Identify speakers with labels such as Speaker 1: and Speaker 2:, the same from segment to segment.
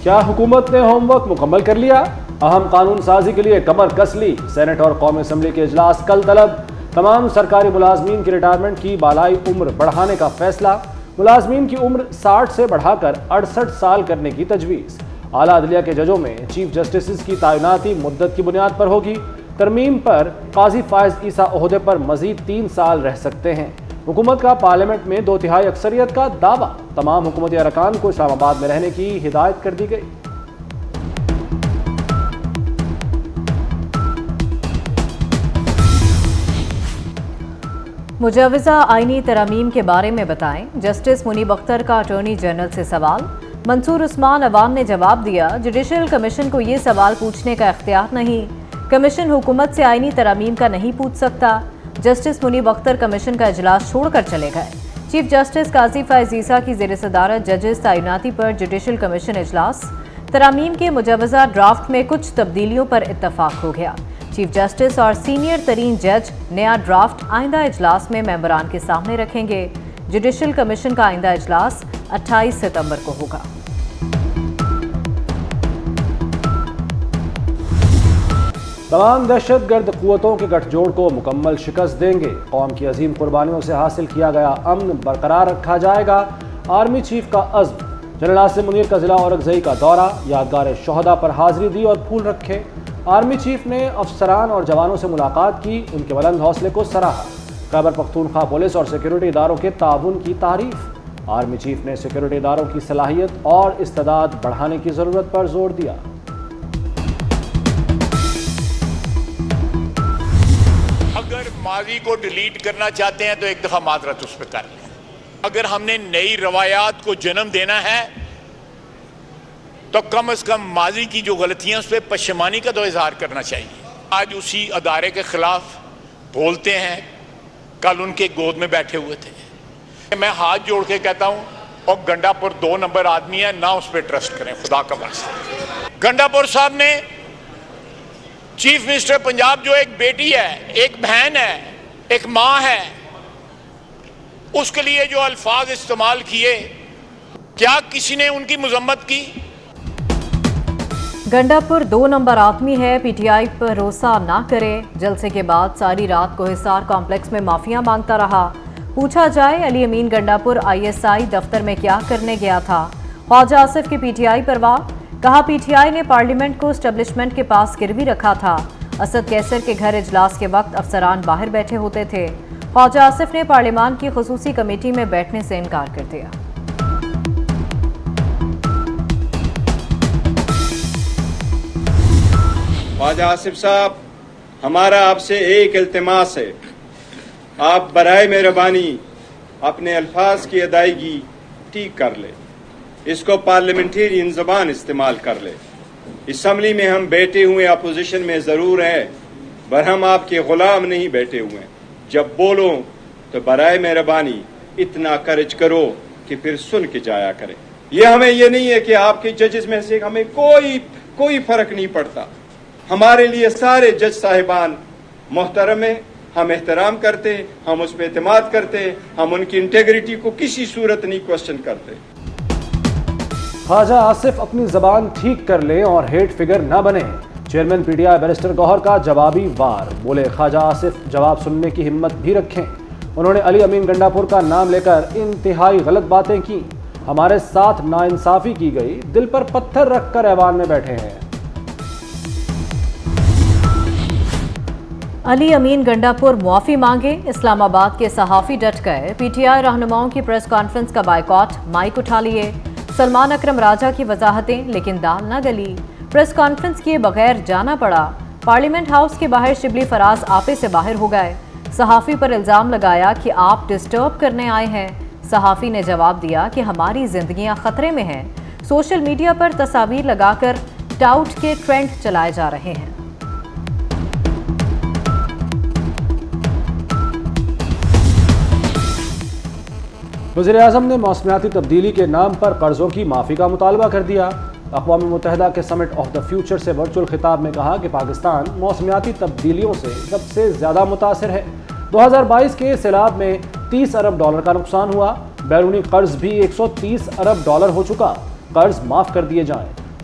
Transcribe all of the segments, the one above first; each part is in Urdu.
Speaker 1: کیا حکومت نے ہوم ورک مکمل کر لیا؟ اہم قانون سازی کے لیے کمر کس لی۔ سینٹ اور قومی اسمبلی کے اجلاس کل طلب۔ تمام سرکاری ملازمین کی ریٹائرمنٹ کی بالائی عمر بڑھانے کا فیصلہ۔ ملازمین کی عمر 60 سے بڑھا کر 68 سال کرنے کی تجویز۔ اعلیٰ عدلیہ کے ججوں میں چیف جسٹسز کی تعیناتی مدت کی بنیاد پر ہوگی۔ ترمیم پر قاضی فائز عیسیٰ عہدے پر مزید 3 سال رہ سکتے ہیں۔ حکومت کا پارلیمنٹ میں 2/3 اکثریت کا دعویٰ۔ تمام حکومتی ارکان کو اسلام آباد میں رہنے کی ہدایت کر دی گئی۔
Speaker 2: مجوزہ آئینی ترامیم کے بارے میں بتائیں۔ جسٹس منیب اختر کا اٹارنی جنرل سے سوال۔ منصور عثمان عوام نے جواب دیا، جوڈیشل کمیشن کو یہ سوال پوچھنے کا اختیار نہیں۔ کمیشن حکومت سے آئینی ترامیم کا نہیں پوچھ سکتا۔ جسٹس منیب اختر کمیشن کا اجلاس چھوڑ کر چلے گئے۔ چیف جسٹس قاضی فائز عیسیٰ کی زیر صدارت ججز تعیناتی پر جوڈیشل کمیشن اجلاس۔ ترامیم کے مجوزہ ڈرافٹ میں کچھ تبدیلیوں پر اتفاق ہو گیا۔ چیف جسٹس اور سینئر ترین جج نیا ڈرافٹ آئندہ اجلاس میں ممبران کے سامنے رکھیں گے۔ جوڈیشل کمیشن کا آئندہ اجلاس 28 ستمبر کو ہوگا۔
Speaker 1: تمام دہشت گرد قوتوں کے گٹھ جوڑ کو مکمل شکست دیں گے۔ قوم کی عظیم قربانیوں سے حاصل کیا گیا امن برقرار رکھا جائے گا۔ آرمی چیف کا عزم۔ جنرل عاصم منیر کا ضلع اورکزئی کا دورہ۔ یادگار شہداء پر حاضری دی اور پھول رکھے۔ آرمی چیف نے افسران اور جوانوں سے ملاقات کی، ان کے بلند حوصلے کو سراہا۔ خیبر پختونخوا پولیس اور سیکورٹی اداروں کے تعاون کی تعریف۔ آرمی چیف نے سیکورٹی اداروں کی صلاحیت اور استعداد بڑھانے کی ضرورت پر زور دیا۔
Speaker 3: اگر ماضی کو ڈیلیٹ کرنا چاہتے ہیں تو ایک دفعہ معذرت اس پہ کر لیں۔ اگر ہم نے نئی روایات کو جنم دینا ہے تو کم از کم ماضی کی جو غلطیاں اس پہ پشیمانی کا تو اظہار کرنا چاہیے۔ آج اسی ادارے کے خلاف بولتے ہیں، کل ان کے گود میں بیٹھے ہوئے تھے۔ میں ہاتھ جوڑ کے کہتا ہوں، اور گنڈا پور 2 نمبر آدمی ہے، نہ اس پہ ٹرسٹ کریں، خدا کا واسطہ۔ گنڈا پور صاحب نے چیف منسٹر پنجاب جو ایک بیٹی ہے، ایک بہن ہے، ایک ماں ہے، اس کے لیے جو الفاظ استعمال کیے، کیا کسی نے ان کی مذمت کی؟
Speaker 2: گنڈا پور 2 نمبر آدمی ہے، پی ٹی آئی پر بھروسہ نہ کرے۔ جلسے کے بعد ساری رات کوہسار کمپلیکس میں معافیاں مانگتا رہا۔ پوچھا جائے علی امین گنڈا پور ISI دفتر میں کیا کرنے گیا تھا؟ خواجہ آصف کی پی ٹی آئی پر واہ۔ کہا پی ٹی آئی نے پارلیمنٹ کو اسٹیبلشمنٹ کے پاس گروی رکھا تھا۔ اسد کیسر کے گھر اجلاس کے وقت افسران باہر بیٹھے ہوتے تھے۔ خواجہ آصف نے پارلیمان کی خصوصی کمیٹی میں بیٹھنے سے انکار کر دیا۔
Speaker 4: خواجہ آصف صاحب، ہمارا آپ سے ایک التماس ہے، آپ برائے مہربانی اپنے الفاظ کی ادائیگی ٹھیک کر لیں، اس کو پارلیمنٹیرین زبان استعمال کر لیں۔ اسمبلی میں ہم بیٹھے ہوئے اپوزیشن میں ضرور ہیں، پر ہم آپ کے غلام نہیں بیٹھے ہوئے ہیں۔ جب بولو تو برائے مہربانی اتنا کرج کرو کہ پھر سن کے جایا کریں۔ یہ نہیں ہے کہ آپ کے ججز میں سے ہمیں کوئی فرق نہیں پڑتا۔ ہمارے لیے سارے جج صاحبان محترم ہیں، ہم احترام کرتے، ہم اس پہ اعتماد کرتے، ہم ان کی انٹیگریٹی کو کسی صورت نہیں کوسچن کرتے۔
Speaker 1: خواجہ آصف اپنی زبان ٹھیک کر لیں اور ہیٹ فگر نہ بنیں۔ Chairman PTI barrister Gohar کا جوابی وار۔ بولے خواجہ آصف جواب سننے کی ہمت بھی رکھیں۔ انہوں نے علی امین گنڈا پور کا نام لے کر انتہائی غلط باتیں کی۔ ہمارے ساتھ ناانصافی کی گئی، دل پر پتھر رکھ کر ایوان میں بیٹھے ہیں۔
Speaker 2: علی امین گنڈا پور معافی مانگے، اسلام آباد کے صحافی ڈٹ گئے۔ پی ٹی آئی رہنماؤں کی پریس کانفرنس کا بائیکاٹ، مائک اٹھا لیے۔ سلمان اکرم راجہ کی وضاحتیں، لیکن دال نہ گلی۔ پریس کانفرنس کیے بغیر جانا پڑا۔ پارلیمنٹ ہاؤس کے باہر شبلی فراز آپے سے باہر ہو گئے۔ صحافی پر الزام لگایا کہ آپ ڈسٹرب کرنے آئے ہیں۔ صحافی نے جواب دیا کہ ہماری زندگیاں خطرے میں ہیں۔ سوشل میڈیا پر تصاویر لگا کر ٹاؤٹ کے ٹرینڈ چلائے جا رہے ہیں۔
Speaker 1: وزیراعظم نے موسمیاتی تبدیلی کے نام پر قرضوں کی معافی کا مطالبہ کر دیا۔ اقوام متحدہ کے سمٹ آف دا فیوچر سے ورچوئل خطاب میں کہا کہ پاکستان موسمیاتی تبدیلیوں سے سب سے زیادہ متاثر ہے۔ 2022 کے سیلاب میں $30 ارب کا نقصان ہوا۔ بیرونی قرض بھی $130 ارب ہو چکا۔ قرض معاف کر دیے جائیں۔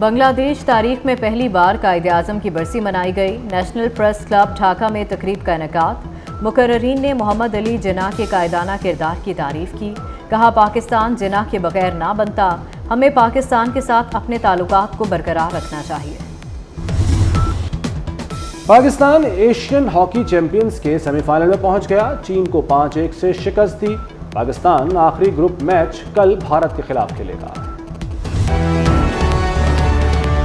Speaker 2: بنگلہ دیش تاریخ میں پہلی بار قائد اعظم کی برسی منائی گئی. نیشنل پریس کلب ڈھاکہ میں تقریب کا انعقاد. مقررین نے محمد علی جناح کے قائدانہ کردار کی تعریف کی. کہا پاکستان جناح کے بغیر نہ بنتا. ہمیں پاکستان کے ساتھ اپنے تعلقات کو برقرار رکھنا چاہیے.
Speaker 1: پاکستان ایشین ہاکی چیمپئنز کے سیمی فائنل میں پہنچ گیا. چین کو 5-1 سے شکست دی. پاکستان آخری گروپ میچ کل بھارت کے خلاف کھیلے گا.